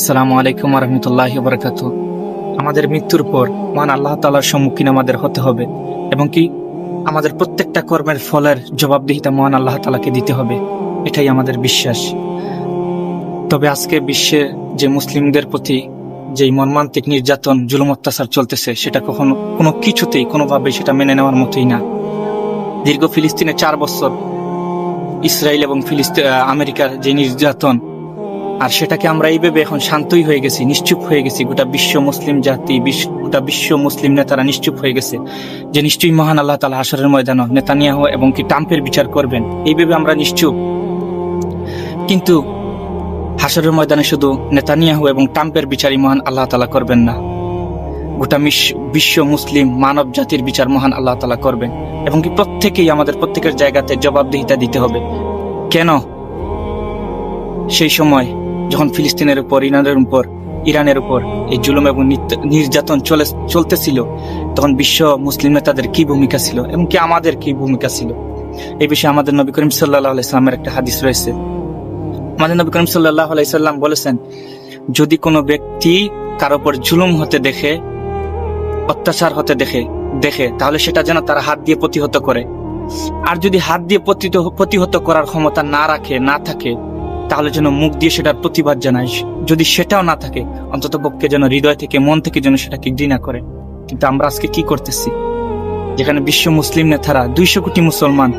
আসসালামু আলাইকুম ওয়া রাহমাতুল্লাহি ওয়া বারাকাতুহু। আমাদের মৃত্যুর পর মহান আল্লাহ তাআলার সম্মুখীন আমাদের হতে হবে এবং কি আমাদের প্রত্যেকটা কর্মের ফলের জবাবদিহিতা মহান আল্লাহ তাআলাকে দিতে হবে, এটাই আমাদের বিশ্বাস। তবে আজকে বিশ্বে যে মুসলিমদের প্রতি যেই মর্মান্তিক নির্যাতন জুলুম অত্যাচার চলতেছে, সেটা কোনো কিছুতেই কোনোভাবে সেটা মেনে নেওয়ার মতোই না। দীর্ঘ ফিলিস্তিনে 4 বছর ইসরায়েল এবং আমেরিকার যে নির্যাতন, আর সেটাকে আমরা এইভাবে এখন শান্তই হয়ে গেছি, নিশ্চুপ হয়ে গেছি। গোটা বিশ্ব মুসলিম জাতি, গোটা বিশ্ব মুসলিম নেতারা নিশ্চুপ হয়ে গেছে যে নিশ্চয়ই মহান আল্লাহ তাআলা হাশরের ময়দানে নেতানিয়াহু এবং কি ট্রাম্পের বিচার করবেন, এইভাবে আমরা নিশ্চুপ। কিন্তু হাশরের ময়দানে শুধু নেতানিয়াহু এবং ট্রাম্পের বিচারই মহান আল্লাহ তাআলা করবেন না, গোটা বিশ্ব মুসলিম মানব জাতির বিচার মহান আল্লাহ তাআলা করবেন এবং কি প্রত্যেকেই আমাদের প্রত্যেকের জায়গাতে জবাবদিহিতা দিতে হবে। কেন সেই সময় যখন ফিলিস্তিনের উপর, ইরানের উপর এই জুলুম এবং নির্যাতন চলতেছিল, তখন বিশ্ব মুসলিম নেতাদের কি ভূমিকা ছিল এবং কি আমাদের কি ভূমিকা ছিল, এই বিষয়ে আমাদের নবী করিম সাল্লাল্লাহু আলাইহি সাল্লামের একটা হাদিস রয়েছে। আমাদের নবী করিম সাল্লাল্লাহু আলাইহি সাল্লাম বলেছেন, যদি কোনো ব্যক্তি কার উপর জুলুম হতে দেখে, অত্যাচার হতে দেখে তাহলে সেটা যেন তার হাত দিয়ে প্রতিহত করে। আর যদি হাত দিয়ে প্রতিহত করার ক্ষমতা না থাকে তাহলে যেন মুখ দিয়ে সেটার প্রতিবাদ জানায়। যদি সেটাও না থাকে, অন্তত পক্ষে যেন হৃদয় থেকে, মন থেকে যেন সেটাকে ঘৃণা করে। কিন্তু আমরা আজকে কি করতেছি, যেখানে বিশ্ব মুসলিম নেতারা 200 কোটি মুসলমান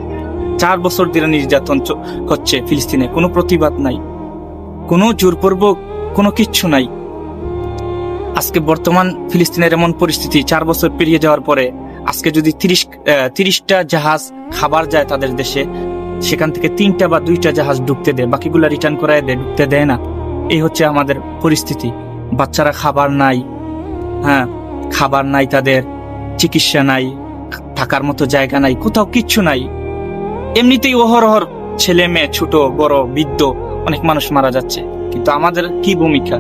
4 বছর ধরে নির্যাতন হচ্ছে ফিলিস্তিনে, কোনো প্রতিবাদ নাই, কোনো জোরপূর্বক কোনো কিচ্ছু নাই। আজকে বর্তমান ফিলিস্তিনের এমন পরিস্থিতি, 4 বছর পেরিয়ে যাওয়ার পরে আজকে যদি 30টা জাহাজ খাবার যায় তাদের দেশে, সেখান থেকে 3টা বা 2টা জাহাজ ঢুকতে দেয়, বাকিগুলা রিটার্ন করায় দেয়, ঢুকতে দেয় না। এই হচ্ছে আমাদের পরিস্থিতি। বাচ্চারা খাবার নাই, খাবার নাই, তাদের চিকিৎসা নাই, থাকার মতো জায়গা নাই, কোথাও কিচ্ছু নাই। এমনিতেই অহরহর ছেলে মেয়ে, ছোট বড় বৃদ্ধ অনেক মানুষ মারা যাচ্ছে। কিন্তু আমাদের কি ভূমিকা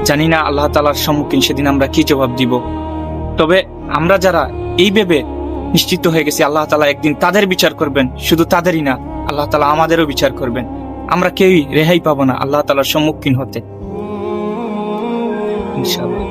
জানি না। আল্লাহ তাআলার সম্মুখীন সেদিন আমরা কি জবাব দিব। তবে আমরা যারা এই ভেবে নিশ্চিত হয়ে গেছি আল্লাহ তাআলা একদিন তাদের বিচার করবেন, শুধু তাদেরই না, আল্লাহ তাআলা আমাদেরও বিচার করবেন। আমরা কেউই রেহাই পাবো না আল্লাহ তাআলার সম্মুখীন হতে, ইনশাআল্লাহ।